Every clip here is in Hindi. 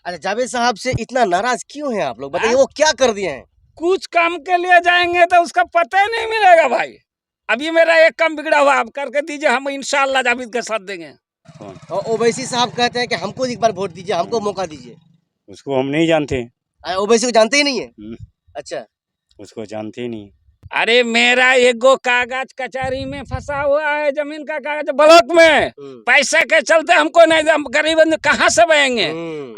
अच्छा, जावेद साहब से इतना नाराज क्यों हैं आप लोग? बताइए वो क्या कर दिए हैं? कुछ काम के लिए जाएंगे तो उसका पता ही नहीं मिलेगा भाई। अभी मेरा एक काम बिगड़ा हुआ, आप करके दीजिए, हम इंशाल्लाह जावेद के साथ देंगे। और ओवैसी साहब कहते हैं कि हमको एक बार वोट दीजिए, हमको मौका दीजिए। उसको हम नहीं जानते। ओवैसी को जानते ही नहीं है? अच्छा, उसको जानते ही नहीं। अरे मेरा एगो कागज कचहरी में फंसा हुआ है, जमीन का कागज ब्लॉक में। पैसे के चलते हमको नहीं, हम गरीब आदमी कहाँ से बहेंगे।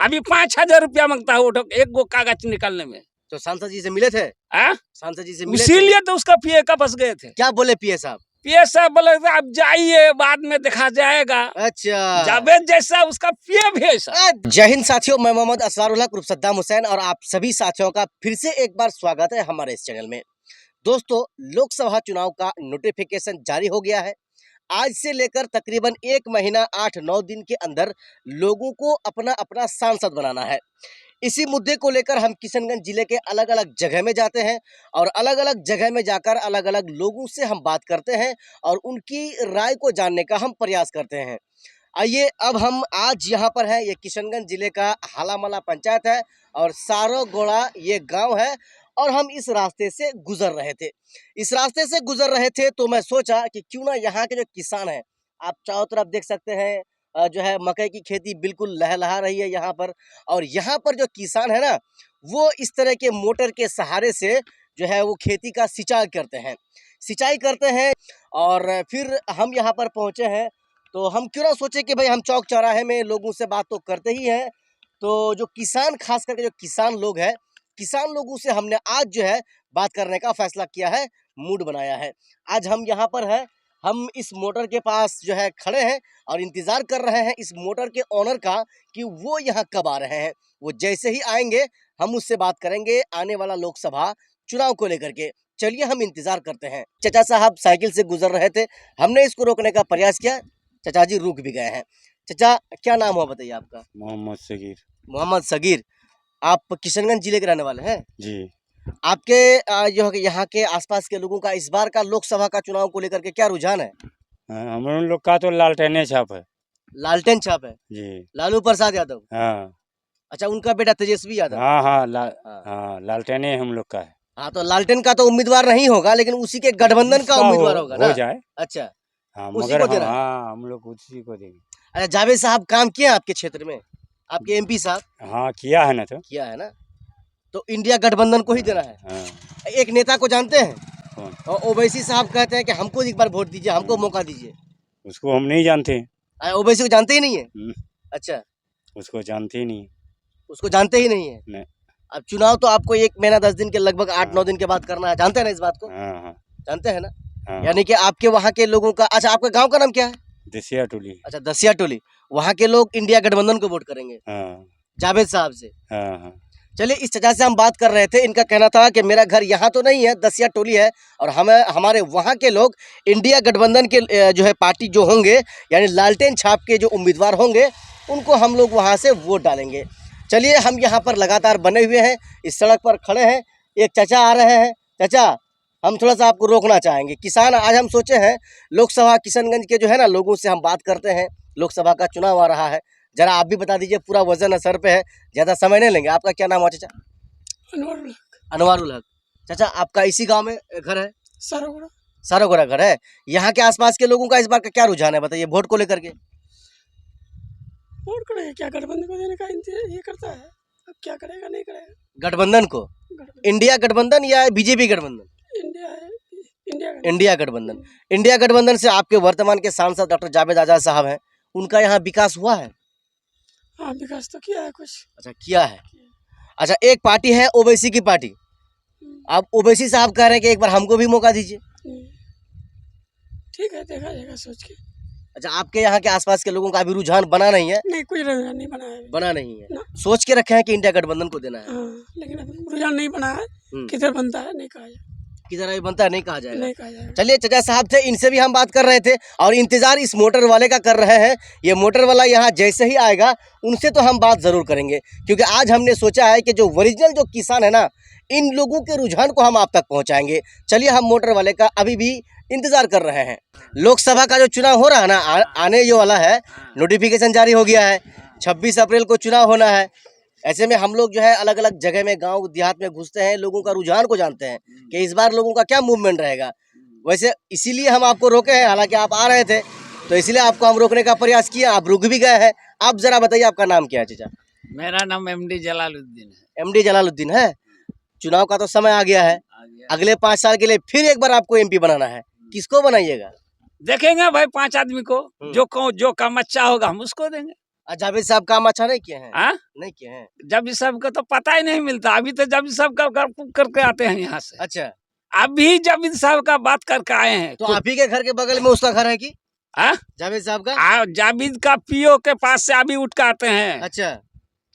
अभी 5,000 रुपया मांगता है वो एक गो कागज निकालने में। तो सांसद जी से मिले थे? सांसद जी से मिले थे? इसीलिए तो उसका पीए का फंस गए थे। क्या बोले पीए साहब? पीए साहब बोले आप जाइए, बाद में देखा जाएगा। अच्छा, जावेद जैसा उसका पीए भी ऐसा। जय हिंद साथियों, मैं मोहम्मद असरारुल्लाह उर्फ सद्दाम हुसैन और आप सभी साथियों का फिर से एक बार स्वागत है हमारे इस चैनल में। दोस्तों, लोकसभा चुनाव का नोटिफिकेशन जारी हो गया है। आज से लेकर तकरीबन 1 महीना 8-9 दिन के अंदर लोगों को अपना अपना सांसद बनाना है। इसी मुद्दे को लेकर हम किशनगंज जिले के अलग अलग जगह में जाते हैं और अलग अलग जगह में जाकर अलग अलग लोगों से हम बात करते हैं और उनकी राय को जानने का हम प्रयास करते हैं। आइए, अब हम आज यहाँ पर हैं। ये किशनगंज जिले का हालामला पंचायत है और सारोगोड़ा ये गांव है और हम इस रास्ते से गुजर रहे थे। तो मैं सोचा कि क्यों ना यहाँ के जो किसान हैं, आप चारों तरफ देख सकते हैं, जो है मकई की खेती बिल्कुल लहलहा रही है यहाँ पर। और यहाँ पर जो किसान है ना, वो इस तरह के मोटर के सहारे से जो है वो खेती का सिंचाई करते हैं। और फिर हम यहाँ पर पहुँचे हैं, तो हम क्यों ना सोचे कि भाई हम चौक चौराहे में लोगों से बात तो करते ही हैं। तो जो किसान, खास करके जो किसान लोग हैं, किसान लोगों से हमने आज जो है बात करने का फैसला किया है, मूड बनाया है। आज हम यहाँ पर हैं, हम इस मोटर के पास जो है खड़े हैं और इंतज़ार कर रहे हैं इस मोटर के ओनर का कि वो यहाँ कब आ रहे हैं। वो जैसे ही आएंगे हम उससे बात करेंगे आने वाला लोकसभा चुनाव को लेकर के। चलिए हम इंतज़ार करते हैं। चाचा साहब साइकिल से गुजर रहे थे, हमने इसको रोकने का प्रयास किया, चाचा जी रुक भी गए हैं। चाचा, क्या नाम हुआ बताइए आपका? मोहम्मद सगीर। मोहम्मद सगीर, आप किशनगंज जिले के रहने वाले हैं जी। आपके जो यहाँ के आसपास के लोगों का इस बार का लोकसभा का चुनाव को लेकर के क्या रुझान है? हम लोग का तो लालटेने छाप है। लालटेन छाप है जी। लालू प्रसाद यादव। हाँ। अच्छा, उनका बेटा तेजस्वी यादव। हाँ हाँ, हाँ। लालटेने हम लोग का है। हाँ, तो लालटेन का तो उम्मीदवार नहीं होगा, लेकिन उसी के गठबंधन का उम्मीदवार होगा ना? हो जाए। अच्छा, हाँ, उसी मगर को देना है। हाँ, हम लोग उसी को देंगे। अच्छा, जावेद साहब काम किया आपके क्षेत्र में, आपके एमपी साहब? हाँ, किया है ना। तो किया है ना, तो इंडिया गठबंधन को ही देना है। हाँ। एक नेता को जानते हैं? कौन? और ओवैसी साहब कहते हैं कि हमको एक बार वोट दीजिए, हमको मौका दीजिए। उसको हम नहीं जानते। ओवैसी को जानते ही नहीं है? अच्छा, उसको जानते ही नहीं। उसको जानते ही नहीं है? नहीं। अब चुनाव तो आपको 1 महीना 10 दिन के लगभग 8-9 दिन के बाद करना है, जानते हैं ना इस बात को? हाँ हाँ। जानते हैं ना? हाँ। यानी कि आपके वहाँ के लोगों का, अच्छा आपके गांव का नाम क्या है? दसिया टोली। अच्छा, दसिया टोली। वहाँ के लोग इंडिया गठबंधन को वोट करेंगे। हाँ। जावेद साहब से। हाँ हाँ। चलिए, इस चाचा से हम बात कर रहे थे। इनका कहना था कि मेरा घर यहाँ तो नहीं है, दसिया टोली है, और हमारे वहाँ के लोग इंडिया गठबंधन के जो है पार्टी जो होंगे, यानी लालटेन छाप के जो उम्मीदवार होंगे, उनको हम लोग वहाँ से वोट डालेंगे। चलिए, हम यहाँ पर लगातार बने हुए हैं, इस सड़क पर खड़े हैं। एक चाचा आ रहे हैं। चाचा, हम थोड़ा सा आपको रोकना चाहेंगे। किसान, आज हम सोचे हैं लोकसभा किशनगंज के जो है ना लोगों से हम बात करते हैं। लोकसभा का चुनाव आ रहा है, जरा आप भी बता दीजिए, पूरा वजन सर पे है, ज़्यादा समय नहीं लेंगे। आपका क्या नाम है चाचा? अनवारुल हक। चाचा, आपका इसी गांव में घर है? सारोगोड़ा घर है। यहाँ के आसपास के लोगों का इस बार का क्या रुझान है, बताइए वोट को लेकर के? वोट करेगा क्या, गठबंधन को देने का ये करता है। अब क्या करेगा, नहीं करेगा। गठबंधन को? इंडिया गठबंधन या बीजेपी गठबंधन? इंडिया है, इंडिया गठबंधन। इंडिया गठबंधन से आपके वर्तमान के सांसद डॉक्टर जावेद आजाद साहब हैं, उनका यहाँ विकास हुआ है? हाँ, विकास तो किया है कुछ। अच्छा, किया है। अच्छा, एक पार्टी है ओवैसी की पार्टी। आप ओवैसी साहब कह रहे हैं कि एक बार हमको भी मौका दीजिए। ठीक है, देखा जाएगा सोच के। अच्छा, आपके यहाँ के आसपास के लोगों का अभी रुझान बना नहीं है? नहीं, कोई रुझान नहीं बना है। बना नहीं है, सोच के रखे हैं कि इंडिया गठबंधन को देना है। हाँ, लेकिन अभी रुझान नहीं बना है। किधर बनता है नहीं कहा जाए, किधर अभी बनता है नहीं कहा जाएगा। नहीं कहा जाएगा। चलिए, चाचा साहब थे, इनसे भी हम बात कर रहे थे और इंतजार इस मोटर वाले का कर रहे हैं। ये मोटर वाला यहाँ जैसे ही आएगा उनसे तो हम बात जरूर करेंगे, क्योंकि आज हमने सोचा है कि जो ओरिजिनल जो किसान है ना, इन लोगों के रुझान को हम आप तक पहुँचाएंगे। चलिए, हम मोटर वाले का अभी भी इंतजार कर रहे हैं। लोकसभा का जो चुनाव हो रहा है ना, आने जो वाला है, नोटिफिकेशन जारी हो गया है। 26 अप्रैल को चुनाव होना है। ऐसे में हम लोग जो है अलग अलग जगह में गांव देहात में घुसते हैं, लोगों का रुझान को जानते हैं कि इस बार लोगों का क्या मूवमेंट रहेगा। वैसे इसीलिए हम आपको रोके हैं, हालांकि आप आ रहे थे तो इसलिए आपको हम रोकने का प्रयास किया, आप रुक भी गए हैं। आप जरा बताइए आपका नाम क्या है चाचा? मेरा नाम एमडी जलालुद्दीन है। एमडी जलालुद्दीन है। चुनाव का तो समय आ गया है, अगले 5 साल के लिए फिर एक बार आपको एमपी बनाना है, किसको बनाइएगा? देखेंगे भाई 5 आदमी को, जो काम अच्छा होगा हम उसको देंगे। जावेद साहब काम अच्छा नहीं किए हैं? नहीं किए हैं। जावेद साहब का तो पता ही नहीं मिलता, अभी तो जावेद साहब का घर करके आते हैं यहाँ से। अच्छा, अभी जावेद साहब का बात करके आए हैं। तो आप ही के घर के बगल में उसका घर है कि जावेद साहब का? जावेद का पीओ के पास से अभी उठ कर आते हैं। अच्छा,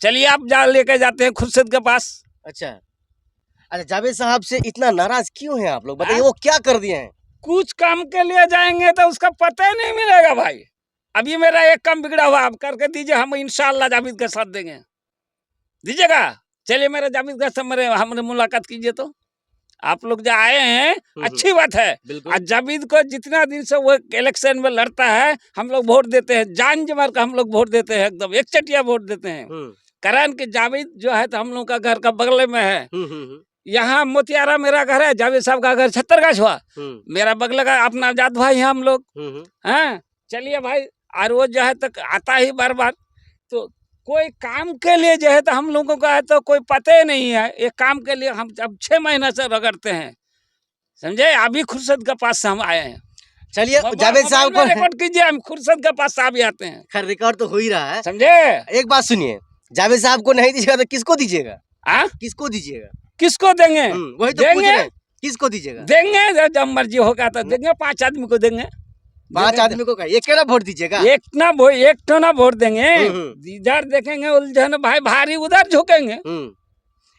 चलिए आप लेके जाते हैं खुर्शीद के पास। अच्छा अच्छा, जावेद साहब से इतना नाराज क्यों हैं आप लोग, बताइए वो क्या कर दिए हैं? कुछ काम के लिए जाएंगे तो उसका पता ही नहीं मिलेगा भाई। अभी मेरा एक काम बिगड़ा हुआ, आप करके दीजिए, हम इंशाल्लाह जावेद के साथ देंगे। दीजिएगा? चलिए मेरा जावेद के साथ हमने मुलाकात कीजिए। तो आप लोग जो आए हैं अच्छी बात है। और जावेद को जितना दिन से वो इलेक्शन में लड़ता है हम लोग वोट देते हैं, जान जमार का हम लोग वोट देते हैं, एकदम एक चटिया वोट देते हैं। कारण कि जावेद जो है तो हम लोग का घर का बगल में है। यहाँ मोतियारा मेरा घर है, जावेद साहब का घर छत्तरगाछ हुआ, मेरा बगल का अपना आजाद भाई है हम लोग। हाँ चलिए भाई, और वो जो है तो आता ही बार बार, तो कोई काम के लिए जो है तो हम लोगों का है तो कोई पता ही नहीं है। एक काम के लिए हम अब 6 महीने से रगड़ते हैं, समझे। अभी खुर्शीद के पास से हम आए हैं। चलिए जावेद साहब को रिकॉर्ड कीजिए, हम खुर्शीद के पास अभी आते हैं। खैर रिकॉर्ड तो हो ही रहा है, समझे। एक बात सुनिए, जावेद साहब को नहीं दीजिएगा तो किसको दीजिएगा? किसको दीजिएगा? किसको देंगे? वही तो पूछ रहे हैं, किसको दीजिएगा? देंगे जब मर्जी होगा तो देंगे, 5 आदमी को देंगे। 5 आदमी को एक ना वोट दीजिएगा? एक तो ना वोट देंगे। इधर देखेंगे उलझन भाई भारी, उधर झुकेंगे।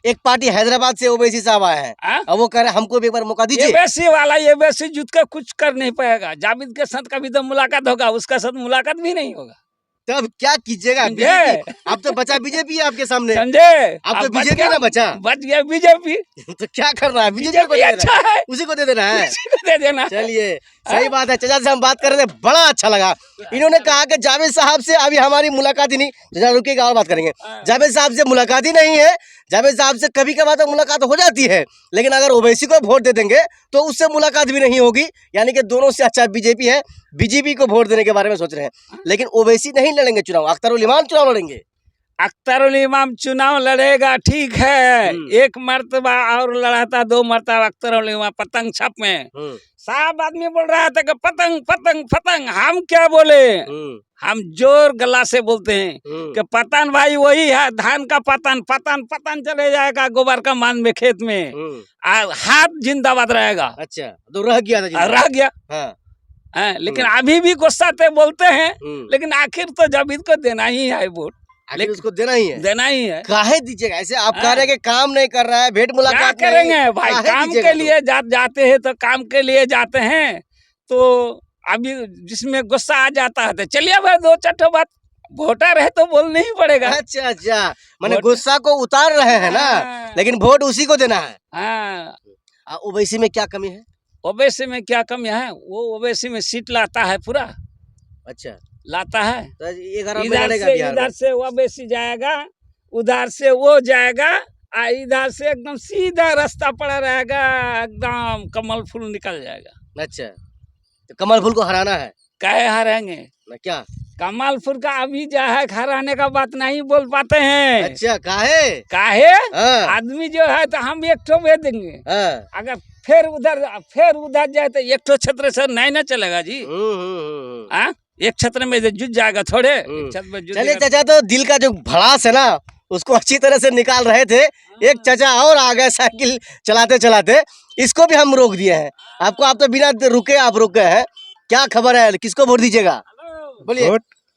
एक पार्टी हैदराबाद से ओवैसी साहब आए हैं, अब वो कह रहे हैं हमको भी एक बार मौका दीजिए। ओवैसी वाला ओवैसी जुट के कुछ कर नहीं पाएगा। जावेद के साथ कभी तो मुलाकात होगा, उसका साथ मुलाकात भी नहीं होगा। तब क्या कीजिएगा? अब तो बचा बीजेपी आपके सामने, समझे। अब तो बीजेपी ना बचा, बच गया बीजेपी। तो क्या कर रहा है? बीजेपी को अच्छा है, उसी को दे देना है, दे देना। चलिए सही बात है। चाचा से हम बात कर रहे थे, बड़ा अच्छा लगा। इन्होंने कहा कि जावेद साहब से अभी हमारी मुलाकात ही नहीं, जरा रुकिएगा और बात करेंगे। जावेद साहब से मुलाकात ही नहीं है। जावेद साहब से कभी कभार तो मुलाकात हो जाती है, लेकिन अगर ओवैसी को वोट दे देंगे तो उससे मुलाकात भी नहीं होगी। यानी कि दोनों से अच्छा बीजेपी है, बीजेपी को वोट देने के बारे में सोच रहे हैं। लेकिन ओवैसी नहीं लड़ेंगे चुनाव, अख्तरुल इमाम चुनाव लड़ेंगे। अख्तरुल इमाम चुनाव लड़ेगा, ठीक है। एक मर्तबा और लड़ा था, 2 मर्तबा अख्तरुल इमाम पतंग छप में। साहब आदमी बोल रहा था कि पतंग पतंग पतंग, हम क्या बोले? हम जोर गला से बोलते हैं कि पतन भाई वही है, धान का पतन, पतन पतन चले जाएगा गोबर का मान में खेत में, हाथ जिंदाबाद रहेगा। अच्छा, तो रह गया था? रह गया। हाँ। लेकिन अभी भी गुस्सा से बोलते हैं, लेकिन आखिर तो जावेद को देना ही है वोट, लेकिन उसको देना ही है। देना ही है। काहे दीजिएगा? ऐसे आप कह रहे हैं कि काम नहीं कर रहा है, भेंट मुलाकात क्या करेंगे भाई? काम के लिए जाते हैं तो काम के लिए जाते हैं, तो अभी जिसमें गुस्सा आ जाता है तो चलिए भाई 2 चट्टो बात वोटर है तो बोलना ही पड़ेगा। अच्छा अच्छा, मैंने गुस्सा को उतार रहे हैं ना, लेकिन वोट उसी को देना है। हाँ। ओवैसी में क्या कमी है? ओवैसी में क्या कमी है? वो ओवैसी में सीट लाता है पूरा। अच्छा, लाता है। तो इधर से ओवैसी जाएगा, उधर से वो जाएगा, इधर से एकदम सीधा रास्ता पड़ा रहेगा, एकदम कमल फूल निकल जाएगा। अच्छा, तो कमल फूल को हराना है? काहे हराएंगे? क्या कमल फूल का अभी जो है हराने का बात नहीं बोल पाते हैं। अच्छा, काहे? आदमी जो है तो हम एक ठो भेज देंगे, अगर फिर उधर जाए तो एक ठो छत्र से नहीं ना चलेगा जी। एक छत्र में जुट जाएगा थोड़े। चलिए चाचा, तो दिल का जो भड़ास है ना उसको अच्छी तरह से निकाल रहे थे। एक चाचा और आ गए साइकिल चलाते चलाते, इसको भी हम रोक दिए हैं। आपको, आप तो बिना रुके आप रुक गए हैं। क्या खबर है, किसको वोट दीजिएगा? बोलिए।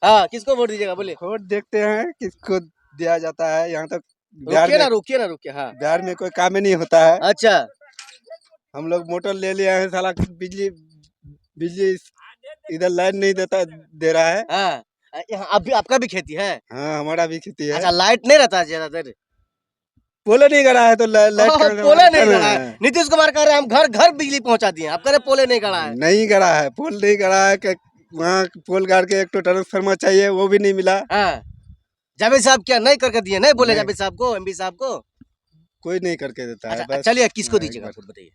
हाँ, किसको वोट दीजिएगा बोलिए। वोट देखते हैं किसको दिया जाता है। यहाँ तक रुकिए ना। हाँ, बिहार में कोई काम ही नहीं होता है। अच्छा, हम लोग मोटर ले लिया है, साला बिजली इधर लाइन नहीं दे रहा है। यहाँ अभी आपका भी खेती है? हाँ, हमारा भी खेती है। अच्छा, लाइट नहीं रहता है ज्यादातर? पोले नहीं गड़ा है तो लाइट पोले नहीं गड़ा है। नीतीश कुमार कह रहे हैं हम घर घर बिजली पहुंचा दिए, आप कह रहे पोले नहीं गड़ा है। नहीं गड़ा है, पोल नहीं गड़ा है। वहाँ पोल गाड़ के एक तो ट्रांसफार्मर चाहिए, वो भी नहीं मिला। जावेद साहब क्या नहीं करके दिए, नहीं बोले नहीं। जावेद साहब को, एमपी साहब को? कोई नहीं करके देता है। अच्छा बस चलिए, किसको हाँ, दीजिएगा एक वोट बताइए?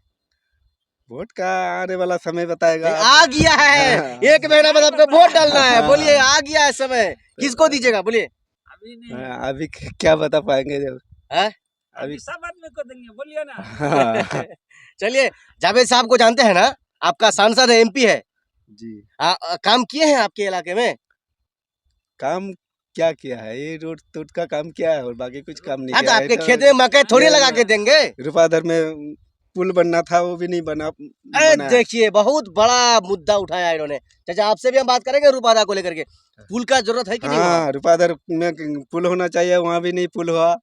वोट का आने वाला समय बताएगा। आ गया है, हाँ। 1 महीना बाद आपको वोट डालना है, बोलिए आ गया है समय, किसको दीजिएगा बोलिए? अभी नहीं, अभी क्या बता पाएंगे जब हैं? अभी सब आदमी को देंगे, बोलिए ना। हाँ। चलिए, जावेद साहब को जानते हैं ना, आपका सांसद है, एमपी है। जी काम किए हैं आपके इलाके में? काम क्या किया है, ये रोड टूट का काम किया है और बाकी कुछ काम नहीं हाँ, तो किया है। आपके खेत में मकई थोड़ी लगा के देंगे। रूपाधर में पुल बनना था, वो भी नहीं बना। अरे बना है। देखिए, बहुत बड़ा मुद्दा उठाया इन्होंने। चाचा आपसे भी हम बात करेंगे रूपादा को लेकर के, पुल का जरूरत है कि नहीं? हाँ, रूपाधर में पुल होना चाहिए, वहाँ भी नहीं पुल हुआ।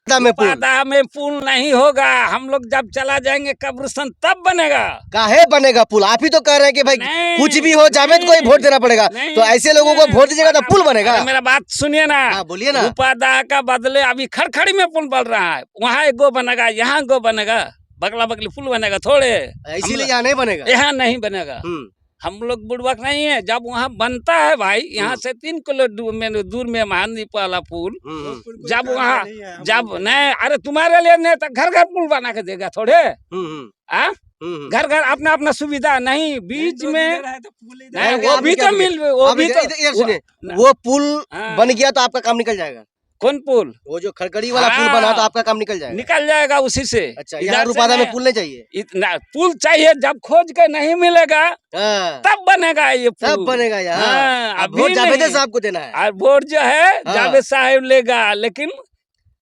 में पुल पादा में पुल नहीं होगा, हम लोग जब चला जाएंगे कब्रिस्तान तब बनेगा। काहे बनेगा पुल? आप ही तो कह रहे हैं कि भाई नहीं, कुछ भी हो जावेद को ही वोट देना पड़ेगा, नहीं, तो ऐसे लोगों को वोट दीजिएगा तो पुल बनेगा। अरे मेरा बात सुनिए ना, हाँ बोलिए ना। रूपादा का बदले अभी खड़खड़ी में पुल बन रहा है, वहाँ एक गो बनेगा, यहाँ गो बनेगा, बगला बगली पुल बनेगा थोड़े। इसीलिए यहाँ नहीं बनेगा। यहाँ नहीं बनेगा। हम लोग बुड़बक नहीं है, जब वहाँ बनता है भाई, यहाँ से 3 किलो दूर में महानदीप वाला पुल, जब वहाँ जब नहीं, अरे तुम्हारे लिए नहीं तो घर घर पुल बना के देगा थोड़े। घर घर अपना अपना सुविधा नहीं, बीच में नहीं, वो भी तो मिल, वो भी तो इधर सुनिए, वो पुल हाँ। बन गया तो आपका काम निकल जाएगा। कौन पुल? वो जो खड़खड़ी वाला पुल हाँ। बना तो आपका काम निकल जाएगा। निकल जाएगा उसी से। अच्छा, इधर यहाँ से रूपादा में नहीं। पुल नहीं चाहिए? इतना पुल चाहिए, जब खोज के नहीं मिलेगा हाँ, तब बनेगा ये पुल। सब बनेगा यहाँ। हाँ, अब वोट अभी जावेद नहीं। साहब को देना है। और वोट जो है हाँ। जावेद साहब लेगा, लेकिन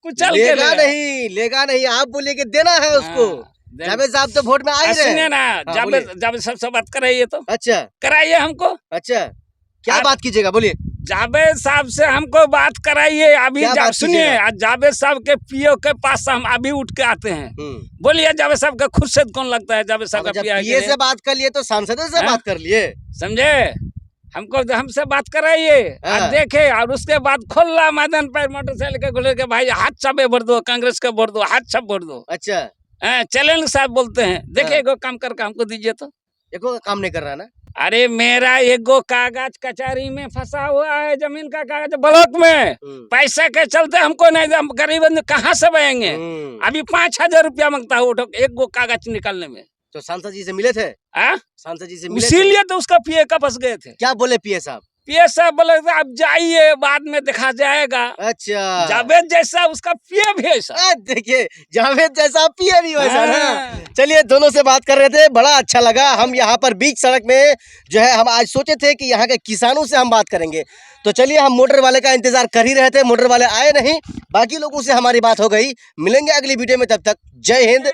कुचल के लेगा नहीं, लेगा नहीं, आप बोलिए कि देना है उसको। हाँ, जावेद साहब तो वोट में आ ही रहे सुनिए हैं। ना, हाँ, जावेद बोलिए। जावेद साहब से बात कराइए तो, अच्छा कराइए हमको। अच्छा, क्या आप- बात कीजिएगा बोलिए? जावेद साहब से हमको बात कराइए अभी। क्या बात सुनिए, कीजिएगा? आज जावेद साहब के पीओ के पास हम अभी उठ के आते हैं। बोलिए, जावेद साहब का खुद से कौन लगता है जावेद साहब अब का जब पीओ? पीए से बात कर लिए तो सांसद से हाँ? बात कर लिए। समझे? हमको हमसे बात कराइए हाँ। और देखे, और उसके बाद खोला मैदान पर मोटरसाइकिल के खोल के, भाई हाथ छापे भर दो, कांग्रेस का वोट दो, हाथ छाप वोट दो। अच्छा, चैलेंज साहब बोलते हैं, देखिए एगो काम करके हमको दीजिए तो। देखो काम नहीं कर रहा ना। अरे मेरा एगो कागज कचहरी में फंसा हुआ है, जमीन का कागज ब्लॉक में, पैसे के चलते हमको नहीं, हम गरीब आदमी कहाँ से बहेंगे? अभी 5,000 रुपया मांगता है वो एक गो कागज निकालने में। तो सांसद जी से मिले थे? आ? सांसद जी से मिले थे? इसीलिए तो उसका पीए का फंस गए थे। क्या बोले पीए साहब? पीए साहब बोले आप जाइए, बाद में देखा जाएगा। अच्छा, जावेद जैसा उसका पीए भी ऐसा। देखिए जावेद जैसा पीए भी वैसा ना। हाँ। चलिए, दोनों से बात कर रहे थे, बड़ा अच्छा लगा। हम यहाँ पर बीच सड़क में जो है, हम आज सोचे थे कि यहाँ के किसानों से हम बात करेंगे, तो चलिए हम मोटर वाले का इंतजार कर ही रहे थे, मोटर वाले आए नहीं, बाकी लोगों से हमारी बात हो गई। मिलेंगे अगली वीडियो में, तब तक जय हिंद।